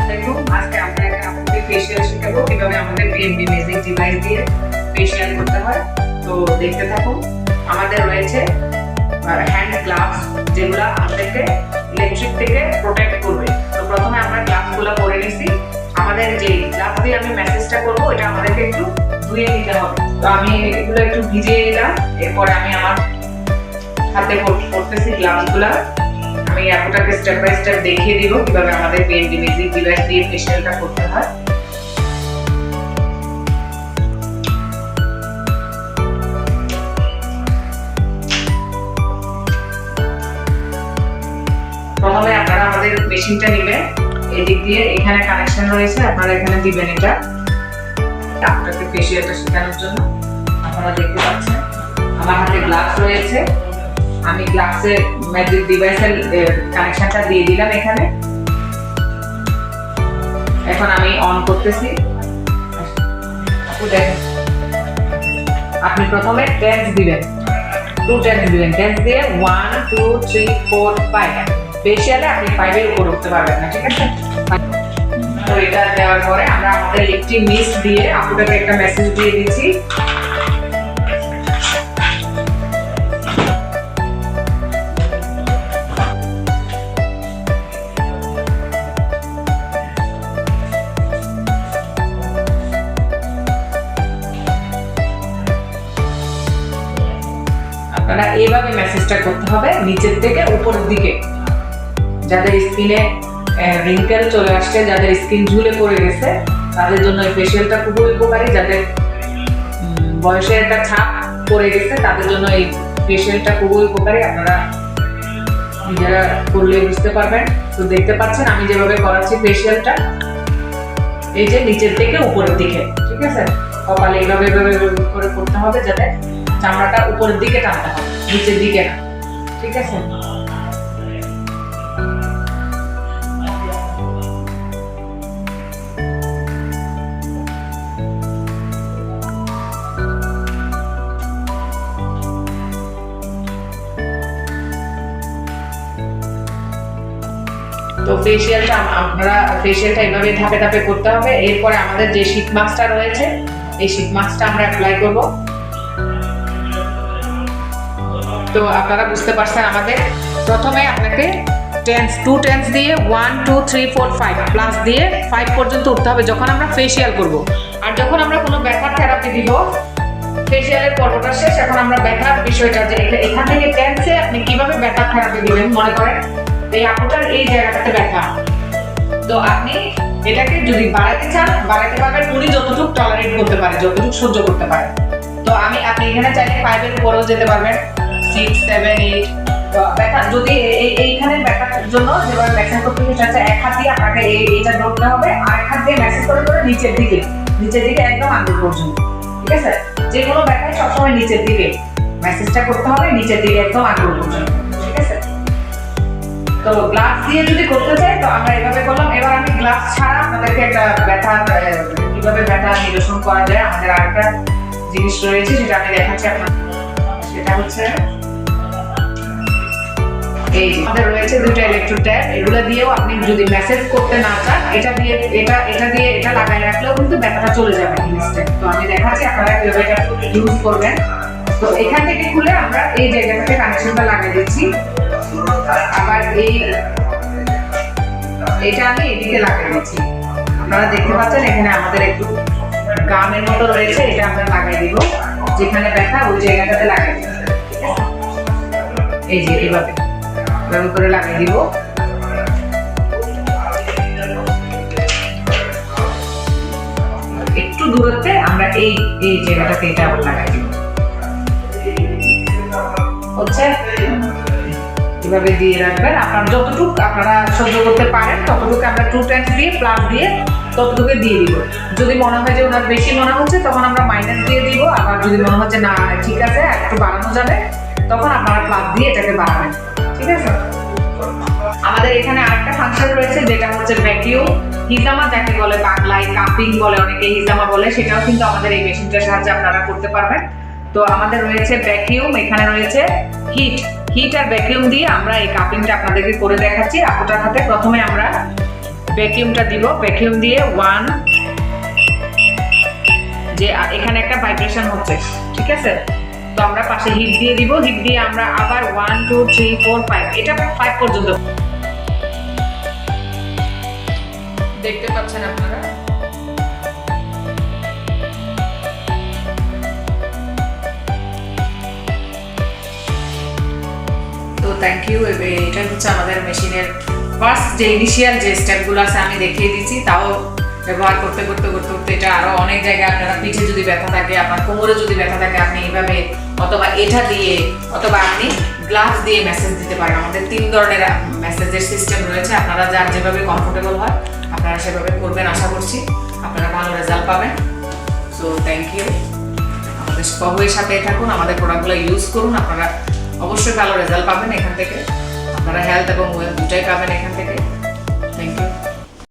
আসসালামু আলাইকুম। আজকে আমরা একটা আপনাদের ফেশিয়াল শেখাবো কিভাবে আমাদের পিএমবি ম্যাজিক ডিভাইস দিয়ে ফেশিয়াল করতে হয়। তো দেখতে থাকুন। আমাদের রয়েছে হ্যান্ড গ্লাভস, যেগুলো আমাদেরকে ইলেকট্রিক থেকে প্রোটেক্ট করবে। তো প্রথমে আমরা গ্লাভসগুলো পরে নিছি। আমাদের যে গ্লাভস দিয়ে আমি ম্যাসেজটা করবো, এটা আমাদেরকে একটু ধুয়ে নিতে হবে। তো আমি এগুলো একটু ভিজিয়ে নিলাম। এরপরে আমি আমার হাতে করতেছি গ্লাভসগুলো। আমি আপনাকে স্টেপ বাই স্টেপ দেখিয়ে দিব কিভাবে আমাদের পিএমবি ম্যাজিক ডিভাইস দিয়ে ফেশিয়ালটা করতে হয়। প্রথমে আপনারা আমাদের মেশিনটা নেবেন। এই দিক দিয়ে এখানে কানেকশন রয়েছে, আপনারা এখানে দিবেন এটা আপনাকে ফেশিয়ালটা শেখানোর জন্য। আপনারা দেখতে পাচ্ছেন আমার হাতে গ্লাভস রয়েছে। আমি গ্লাভসের ম্যাজিক ডিভাইসের কানেকশনটা দিয়ে দিলাম এখানে। এখন আমি অন করতেছি। আপনি প্রথমে টেন্স দিবেন, 2 টেন্স দিবেন। টেন্স দিয়ে 1 2 3 4 5। ফেশিয়ালে আপনি 5 এর উপর উঠতে পারবেন না, ঠিক আছে? তো এটা দেওয়ার পরে আমরা আমাদের লিপস্টিক মিস্ট দিয়ে আপনাকে একটা মেসেজ দিয়ে দিচ্ছি। আপনারা এইভাবে মেসেজটা করতে হবে নিচের থেকে উপরের দিকে। যাদের স্কিনে রিঙ্কেল চলে আসছে, যাদের স্কিন ঝুলে পড়ে গেছে, তাদের জন্য এই ফেশিয়ালটা খুবই উপকারী। যাদের বয়সের একটা ছাপ পড়ে গেছে, তাদের জন্য এই ফেশিয়ালটা খুবই উপকারী। আপনারা নিজেরা করলে বুঝতে পারবেন। তো দেখতে পাচ্ছেন আমি যেভাবে করাচ্ছি ফেশিয়ালটা, এই যে নিচের থেকে উপরের দিকে, ঠিক আছে? কপালে এইভাবে করে করতে হবে যাতে চামড়াটা উপরের দিকে টানতে হবে, নিচের দিকে না, ঠিক আছে? তো ফেশিয়ালটা এইভাবে ধাপে ধাপে করতে হবে। এরপরে আমাদের যে শীট মাস্কটা রয়েছে, এই শীট মাস্কটা আমরা অ্যাপ্লাই করব। তো আপনারা বুঝতে পারছেন, আমাদের প্রথমে আপনাকে 2 টেন্স দিয়ে 1 2 3 4 5 প্লাস দিয়ে 5 পর্যন্ত উঠতে হবে যখন আমরা ফেশিয়াল করব। আর যখন আমরা কোনো ব্যথার থেরাপি দিব, ফেশিয়ালের পর্বটা শেষ, এখন আমরা ব্যথার বিষয়টা যে এখান থেকে টেন্সে আপনি কিভাবে ব্যথার থেরাপি দিবেন। মনে করেন এই আপুটার এই জায়গাটাতে ব্যথা, তো আপনি এটাকে যদি বাড়াতে চান বাড়াতে পারবেন, উনি যতটুকু টলারেট করতে পারে, যতটুকু সহ্য করতে পারে। তো আপনি এখানে চাইলে 5 এর উপরেও যেতে পারবেন, 6 7 8। তো ব্যথা যদি এইখানে ব্যথার জন্য যেভাবে ম্যাসাজ করতে চাচ্ছে, এক হাত দিয়ে আপনাকে এইটা ধরতে হবে, আর এক হাত দিয়ে ম্যাসাজ করে করে নিচের দিকে একদম আঙুল পর্যন্ত, ঠিক আছে? যে কোনো ব্যথায় সবসময় নিচের দিকে ম্যাসাজটা করতে হবে, নিচের দিকে একদম আঙুল পর্যন্ত, ঠিক আছে? তো গ্লাভস দিয়ে যদি করতে চাই তো আমরা এভাবে করলাম। এবার আমি গ্লাভস ছাড়া আপনাদেরকে একটা কিভাবে ব্যথা নিরসন করা যায় আমাদের আরেকটা জিনিস রয়েছে, সেটা আমি দেখাচ্ছি আপনার। সেটা হচ্ছে এই যে আমাদের রয়েছে 2টা ইলেকট্রোড ট্যাপ। এগুলো দিয়েও আপনি যদি মেসেজ করতে না চান, এটা দিয়ে এটা লাগাই রাখলেও কিন্তু ব্যথাটা চলে যাবে ইনস্ট্যান্ট। তো আমি দেখাচ্ছি আপনারা কিভাবে এটা ইউজ করবেন। তো এখান থেকে খুলে আমরা এই জায়গাটাতে কানেকশনটা লাগিয়ে দিচ্ছি। আবার এটা আমি এদিকে লাগিয়ে দিচ্ছি। আপনারা দেখতে পাচ্ছেন এখানে আমাদের একটু গামের মতো রয়েছে, এটা আমরা লাগাই দিব। যেখানে ব্যথা ওই জায়গাটাতে লাগিয়ে দিব, এই যে এইভাবে করে লাগিয়ে দিব। একটু দূরত্বে আমরা এই জায়গাটাতে এটা আবার লাগাই দিব, হচ্ছে এভাবে দিয়ে রাখবেন। আপনার যতটুকু আপনারা সহ্য করতে পারেন ততটুকু আমরা 2 টেন্স দিয়ে প্লাস দিয়ে ততটুকু দিয়ে দিব। যদি মনে হয় যে ওনার বেশি মনে হচ্ছে, তখন আমরা মাইনাস দিয়ে দিব। আবার যদি মনে হচ্ছে না ঠিক আছে একটু বাড়ানো যাবে, তখন আপনারা প্লাস দিয়ে এটাকে বাড়াবেন, ঠিক আছে? আমাদের এখানে আরেকটা ফাংশন রয়েছে, যেটা হচ্ছে ভ্যাকিউম হিজামা, যাকে বলে বাংলায় কাপিং বলে, অনেকে হিজামা বলে। সেটাও কিন্তু আমাদের এই মেশিনটার সাহায্যে আপনারা করতে পারবেন। তো আমাদের রয়েছে ভ্যাকিউম, এখানে রয়েছে হিট আর ভ্যাকিউম দিয়ে আমরা এই কাপিংটা আপনাদেরকে করে দেখাচ্ছি। আপুটার হাতে প্রথমে আমরা ভ্যাকিউমটা দিব, ভ্যাকিউম দিয়ে 1 যে এখানে একটা ভাইব্রেশন হচ্ছে, ঠিক আছে? তো আমরা পাশে হিট দিয়ে দিব, হিট দিয়ে আমরা আবার 1 2 3 4 5 এটা 5 পর্যন্ত দেখতে পাচ্ছেন আপনারা। তো থ্যাংক ইউ। এটা হচ্ছে আমাদের মেশিনের ফার্স্ট যে ইনিশিয়াল যে স্টেপগুলো আছে আমি দেখিয়ে দিচ্ছি, তাও ব্যবহার করতে করতে করতে করতে এটা আরও অনেক জায়গায় আপনারা পিঠে যদি ব্যথা থাকে, আপনার কোমরে যদি ব্যথা থাকে, আপনি এইভাবে অথবা এটা দিয়ে অথবা আপনি গ্লাভস দিয়ে মেসেজ দিতে পারেন। আমাদের 3 ধরনের মেসেজের সিস্টেম রয়েছে, আপনারা যার যেভাবে কমফোর্টেবল হয় আপনারা সেভাবে করবেন। আশা করছি আপনারা ভালো রেজাল্ট পাবেন। So thank you. আমাদের সবাই সাথে থাকুন, আমাদের প্রোডাক্টগুলো ইউজ করুন, আপনারা অবশ্যই ভালো রেজাল্ট পাবেন এখান থেকে। আপনারা হেলথ এবং ওয়েলথ দুটাই পাবেন এখান থেকে।